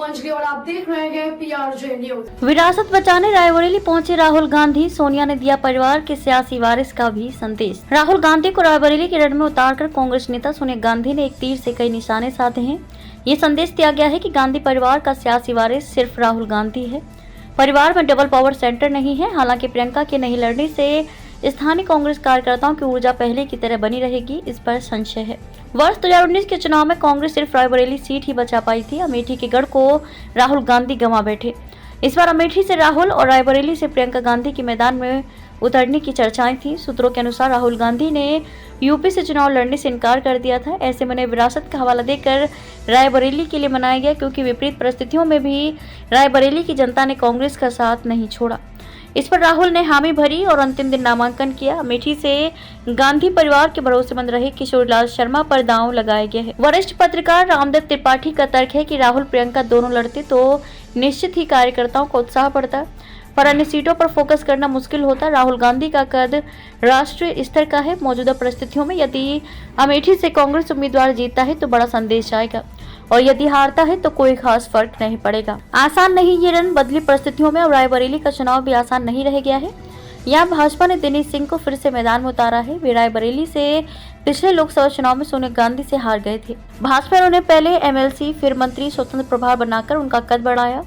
अंजलि और आप देख रहे हैं PRJ न्यूज। विरासत बचाने रायबरेली पहुंचे राहुल गांधी, सोनिया ने दिया परिवार के सियासी वारिस का भी संदेश। राहुल गांधी को रायबरेली के रण में उतारकर कांग्रेस नेता सोनिया गांधी ने एक तीर से कई निशाने साधे हैं। ये संदेश दिया गया है कि गांधी परिवार का सियासी वारिस सिर्फ राहुल गांधी है। परिवार में डबल पावर सेंटर नहीं है। हालांकि प्रियंका के नहीं लड़ने से स्थानीय कांग्रेस कार्यकर्ताओं की ऊर्जा पहले की तरह बनी रहेगी, इस पर संशय है। वर्ष 2019 के चुनाव में कांग्रेस सिर्फ रायबरेली सीट ही बचा पाई थी। अमेठी के गढ़ को राहुल गांधी गंवा बैठे। इस बार अमेठी से राहुल और रायबरेली से प्रियंका गांधी के मैदान में उतरने की चर्चाएं थी। सूत्रों के अनुसार राहुल गांधी ने यूपी से चुनाव लड़ने से इनकार कर दिया था। ऐसे में उन्हें विरासत का हवाला देकर रायबरेली के लिए मनाया गया, क्योंकि विपरीत परिस्थितियों में भी रायबरेली की जनता ने कांग्रेस का साथ नहीं छोड़ा। इस पर राहुल ने हामी भरी और अंतिम दिन नामांकन किया। अमेठी से गांधी परिवार के भरोसेमंद रहे किशोरलाल शर्मा पर दांव लगाया गया है। वरिष्ठ पत्रकार रामदेव त्रिपाठी का तर्क है कि राहुल प्रियंका दोनों लड़ते तो निश्चित ही कार्यकर्ताओं को उत्साह बढ़ता, पर अन्य सीटों पर फोकस करना मुश्किल होता। राहुल गांधी का कद राष्ट्रीय स्तर का है। मौजूदा परिस्थितियों में यदि अमेठी से कांग्रेस उम्मीदवार जीतता है तो बड़ा संदेश आएगा, और यदि हारता है तो कोई खास फर्क नहीं पड़ेगा। आसान नहीं ये रण, बदली परिस्थितियों में अब रायबरेली का चुनाव भी आसान नहीं रह गया है। यहाँ भाजपा ने दिनेश सिंह को फिर से मैदान में उतारा है। वे रायबरेली से पिछले लोकसभा चुनाव में सोनिया गांधी से हार गए थे। भाजपा ने उन्हें पहले MLC फिर मंत्री स्वतंत्र प्रभार बनाकर उनका कद बढ़ाया।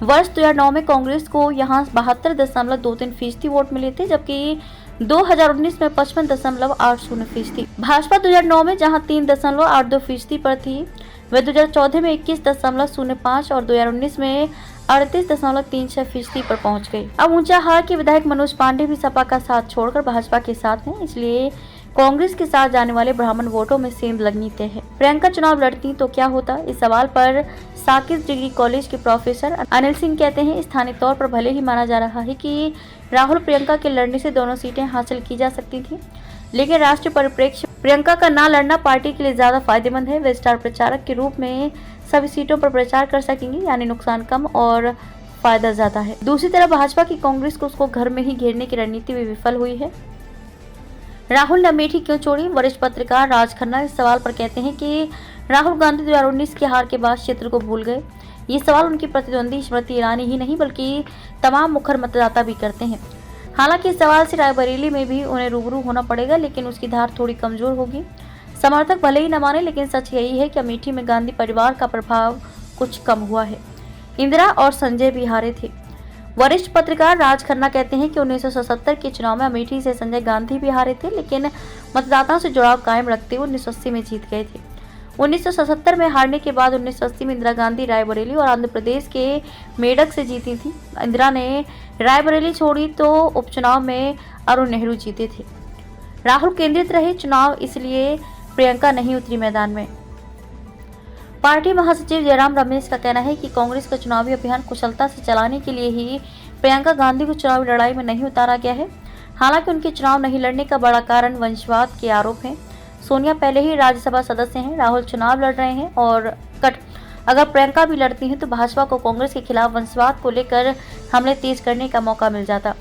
वर्ष 2009 में कांग्रेस को यहाँ 72.23% वोट मिले थे, जबकि 2019 में 55.80% भाजपा 2009 में जहां 3.82% पर थी, वे 2014 में 21.05 और 2019 में 38.36% पर पहुंच गई। अब ऊंचा हार के विधायक मनोज पांडे भी सपा का साथ छोड़कर भाजपा के साथ हैं, इसलिए कांग्रेस के साथ जाने वाले ब्राह्मण वोटों में सेंध लगनी तय है। प्रियंका चुनाव लड़ती तो क्या होता? इस सवाल पर साकेत डिग्री कॉलेज के प्रोफेसर अनिल सिंह कहते हैं, स्थानीय तौर पर भले ही माना जा रहा है कि राहुल प्रियंका के लड़ने से दोनों सीटें हासिल की जा सकती थी, लेकिन राष्ट्रीय परिप्रेक्ष्य प्रियंका का ना लड़ना पार्टी के लिए ज्यादा फायदेमंद है। वे स्टार प्रचारक के रूप में सभी सीटों पर प्रचार कर सकेंगे, यानी नुकसान कम और फायदा ज्यादा है। दूसरी तरफ भाजपा की कांग्रेस को उसको घर में ही घेरने की रणनीति भी विफल हुई है। राहुल ने अमेठी क्यों छोड़ी? वरिष्ठ पत्रकार राज खन्ना इस सवाल पर कहते हैं कि राहुल गांधी 2019 की हार के बाद क्षेत्र को भूल गए। ये सवाल उनकी प्रतिद्वंदी स्मृति ईरानी ही नहीं बल्कि तमाम मुखर मतदाता भी करते हैं। हालांकि इस सवाल से रायबरेली में भी उन्हें रूबरू होना पड़ेगा, लेकिन उसकी धार थोड़ी कमजोर होगी। समर्थक भले ही न माने, लेकिन सच यही है कि अमेठी में गांधी परिवार का प्रभाव कुछ कम हुआ है। इंदिरा और संजय भी हारे थे। वरिष्ठ पत्रकार राज खन्ना कहते हैं कि 1977 के चुनाव में अमेठी से संजय गांधी भी हारे थे, लेकिन मतदाताओं से जुड़ाव कायम रखते हुए 1980 में जीत गए थे। 1977 में हारने के बाद 1980 में इंदिरा गांधी रायबरेली और आंध्र प्रदेश के मेडक से जीती थी। इंदिरा ने रायबरेली छोड़ी तो उपचुनाव में अरुण नेहरू जीते थे। राहुल केंद्रित रहे चुनाव, इसलिए प्रियंका नहीं उतरी मैदान में। पार्टी महासचिव जयराम रमेश का कहना है कि कांग्रेस का चुनावी अभियान कुशलता से चलाने के लिए ही प्रियंका गांधी को चुनावी लड़ाई में नहीं उतारा गया है। हालांकि उनके चुनाव नहीं लड़ने का बड़ा कारण वंशवाद के आरोप हैं। सोनिया पहले ही राज्यसभा सदस्य हैं, राहुल चुनाव लड़ रहे हैं और अगर प्रियंका भी लड़ती हैं तो भाजपा को कांग्रेस के खिलाफ वंशवाद को लेकर हमले तेज करने का मौका मिल जाता।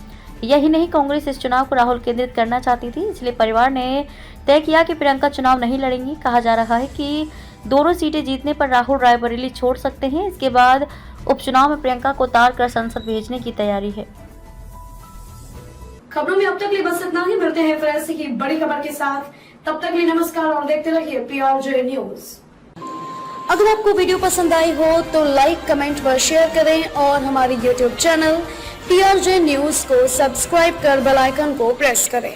यही नहीं, कांग्रेस इस चुनाव को राहुल केंद्रित करना चाहती थी, इसलिए परिवार ने तय किया कि प्रियंका चुनाव नहीं लड़ेंगी। कहा जा रहा है कि दोनों सीटें जीतने पर राहुल रायबरेली छोड़ सकते हैं। इसके बाद उपचुनाव में प्रियंका को उतार कर संसद भेजने की तैयारी है। खबरों में अब तक लिए बस इतना ही। मिलते हैं फिर ऐसी ही बड़ी खबर के साथ। तब तक लिए नमस्कार और देखते रहिए PRJ न्यूज। अगर आपको वीडियो पसंद आई हो तो लाइक, कमेंट व शेयर करें और हमारे YouTube चैनल PRJ न्यूज को सब्सक्राइब कर बेल आइकन को प्रेस करें।